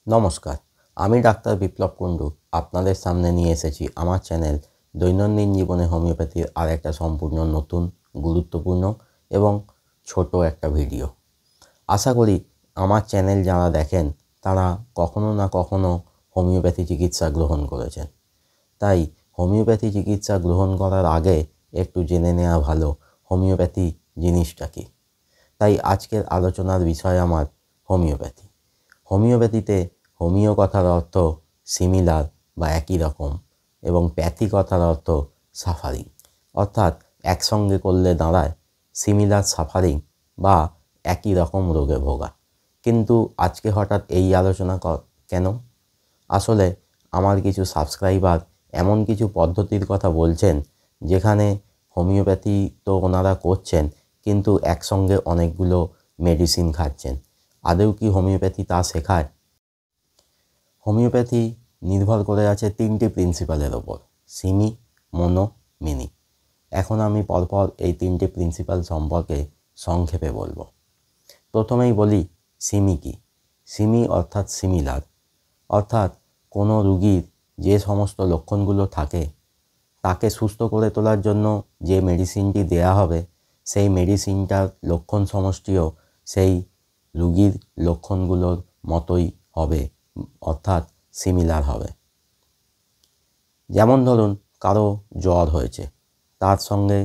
নমস্কার, আমি ডাক্তার বিপ্লব কুণ্ডু আপনাদের সামনে নিয়ে এসেছি আমার চ্যানেল দৈনন্দিন জীবনে হোমিওপ্যাথির আর একটা সম্পূর্ণ নতুন, গুরুত্বপূর্ণ এবং ছোট একটা ভিডিও। আশা করি আমার চ্যানেল যারা দেখেন তারা কখনো না কখনো হোমিওপ্যাথি চিকিৎসা গ্রহণ করেছেন। তাই হোমিওপ্যাথি চিকিৎসা গ্রহণ করার আগে একটু জেনে নেওয়া ভালো হোমিওপ্যাথি জিনিসটা কী। তাই আজকের আলোচনার বিষয় আমার হোমিওপ্যাথি। হোমিওপ্যাথিতে হোমিও কথার অর্থ সিমিলার বা একই রকম এবং প্যাথি কথার অর্থ সাফারিং, অর্থাৎ একসঙ্গে করলে দাঁড়ায় সিমিলার সাফারিং বা একই রকম রোগে ভোগা। কিন্তু আজকে হঠাৎ এই আলোচনা কেন? আসলে আমার কিছু সাবস্ক্রাইবার এমন কিছু পদ্ধতির কথা বলছেন যেখানে হোমিওপ্যাথি তো ওনারা করছেন, কিন্তু একসঙ্গে অনেকগুলো মেডিসিন খাচ্ছেন। আদৌ কি হোমিওপ্যাথি তা শেখায়? হোমিওপ্যাথি নির্ভর করে আছে তিনটি প্রিন্সিপালের ওপর: সিমি, মোনো, মিনি। এখন আমি পরপর এই তিনটি প্রিন্সিপাল সম্পর্কে সংক্ষেপে বলবো। প্রথমেই বলি সিমি কি। সিমি অর্থাৎ সিমিলার, অর্থাৎ কোনো রুগীর যে সমস্ত লক্ষণগুলো থাকে তাকে সুস্থ করে তোলার জন্য যে মেডিসিনটি দেয়া হবে সেই মেডিসিনটার লক্ষণ সমষ্টিও সেই রুগীর লক্ষণগুলোর মতোই হবে, অর্থাৎ সিমিলার হবে। যেমন ধরুন কারো জ্বর হয়েছে, তার সঙ্গে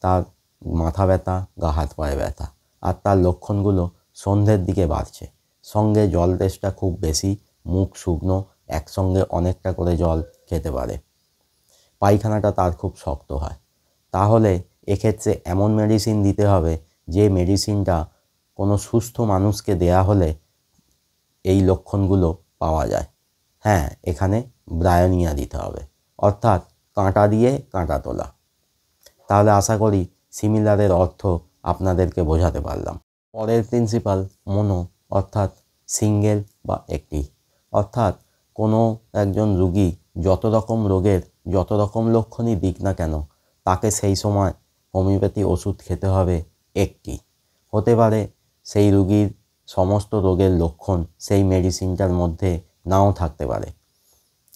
তার মাথা ব্যথা, গা হাত পায়ে ব্যথা, আর তার লক্ষণগুলো সন্ধ্যের দিকে বাড়ছে, সঙ্গে জল তেষ্টা খুব বেশি, মুখ শুকনো, একসঙ্গে অনেকটা করে জল খেতে পারে, পায়খানাটা তার খুব শক্ত হয়। তাহলে এক্ষেত্রে এমন মেডিসিন দিতে হবে যে মেডিসিনটা কোনো সুস্থ মানুষকে দেয়া হলে এই লক্ষণগুলো পাওয়া যায়। হ্যাঁ, এখানে ব্রায়োনিয়া দিতে হবে, অর্থাৎ কাঁটা দিয়ে কাঁটা তোলা। তাহলে আশা করি সিমিলারের অর্থ আপনাদেরকে বোঝাতে পারলাম। পরের প্রিন্সিপাল মোনো, অর্থাৎ সিঙ্গেল বা একটি। অর্থাৎ কোনো একজন রুগী যত রকম রোগের যত রকম লক্ষণই দিক না কেন, তাকে সেই সময় হোমিওপ্যাথি ওষুধ খেতে হবে একটি। হতে পারে সেই রুগীর সমস্ত রোগের লক্ষণ সেই মেডিসিনটার মধ্যে নাও থাকতে পারে,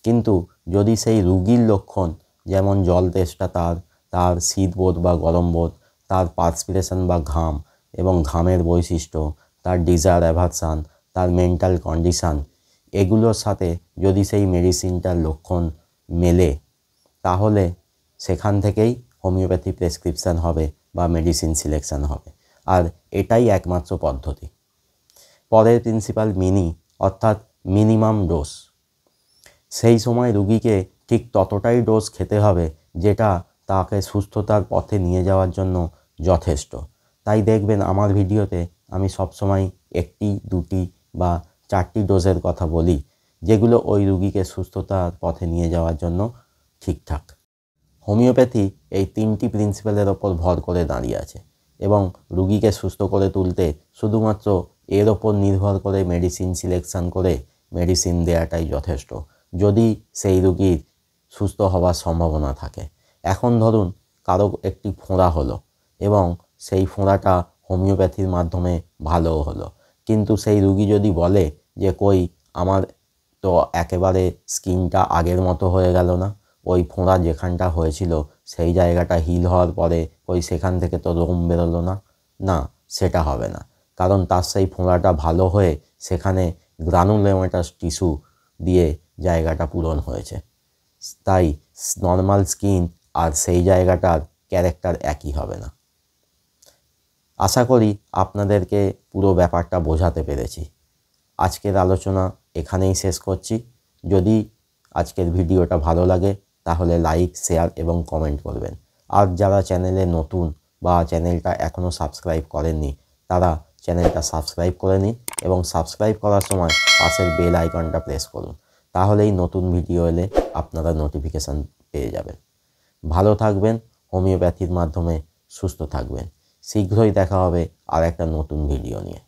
কিন্তু যদি সেই রুগীর লক্ষণ, যেমন জল তেষ্টা তার শীতবোধ বা গরম বোধ, তার পার্সপিরেশন বা ঘাম এবং ঘামের বৈশিষ্ট্য, তার ডিজায়ার অ্যাভারশন, তার মেন্টাল কন্ডিশান, এগুলোর সাথে যদি সেই মেডিসিনটার লক্ষণ মেলে, তাহলে সেখান থেকেই হোমিওপ্যাথি প্রেসক্রিপশান হবে বা মেডিসিন সিলেকশান হবে। আর এটাই একমাত্র পদ্ধতি। পরের প্রিন্সিপাল মিনি, অর্থাৎ মিনিমাম ডোজ। সেই সময় রুগীকে ঠিক ততটাই ডোজ খেতে হবে যেটা তাকে সুস্থতার পথে নিয়ে যাওয়ার জন্য যথেষ্ট। তাই দেখবেন আমার ভিডিওতে আমি সবসময় একটি, দুটি বা চারটি ডোজের কথা বলি, যেগুলো ওই রুগীকে সুস্থতার পথে নিয়ে যাওয়ার জন্য ঠিকঠাক। হোমিওপ্যাথি এই তিনটি প্রিন্সিপালের ওপর ভর করে দাঁড়িয়ে আছে এবং রুগীকে সুস্থ করে তুলতে শুধুমাত্র এর ওপর নির্ভর করে মেডিসিন সিলেকশান করে মেডিসিন দেওয়াটাই যথেষ্ট, যদি সেই রুগীর সুস্থ হওয়ার সম্ভাবনা থাকে। এখন ধরুন কারো একটি ফোঁড়া হলো এবং সেই ফোঁড়াটা হোমিওপ্যাথির মাধ্যমে ভালোও হলো, কিন্তু সেই রুগী যদি বলে যে কই আমার তো একেবারে স্কিনটা আগের মতো হয়ে গেল না, ওই ফোঁড়া যেখানটা হয়েছিল সেই জায়গাটা হিল হওয়ার পরে ওই সেখান থেকে তো রোম বেরোলো না, না, সেটা হবে না। কারণ তার সেই ফোঁড়াটা ভালো হয়ে সেখানে গ্রানুলোমাটাস টিস্যু দিয়ে জায়গাটা পূরণ হয়েছে। তাই নর্মাল স্কিন আর সেই জায়গাটার ক্যারেক্টার একই হবে না। আশা করি আপনাদেরকে পুরো ব্যাপারটা বোঝাতে পেরেছি। আজকের আলোচনা এখানেই শেষ করছি। যদি আজকের ভিডিওটা ভালো লাগে তাহলে লাইক, শেয়ার এবং কমেন্ট করবেন। আর যারা চ্যানেলে নতুন বা চ্যানেলটা এখনও সাবস্ক্রাইব করেননি, তারা চ্যানেলটা সাবস্ক্রাইব করে নিন এবং সাবস্ক্রাইব করার সময় পাশের বেল আইকনটা প্রেস করুন। তাহলেই নতুন ভিডিও এলে আপনারা নোটিফিকেশান পেয়ে যাবেন। ভালো থাকবেন, হোমিওপ্যাথির মাধ্যমে সুস্থ থাকবেন। শীঘ্রই দেখা হবে আর একটা নতুন ভিডিও নিয়ে।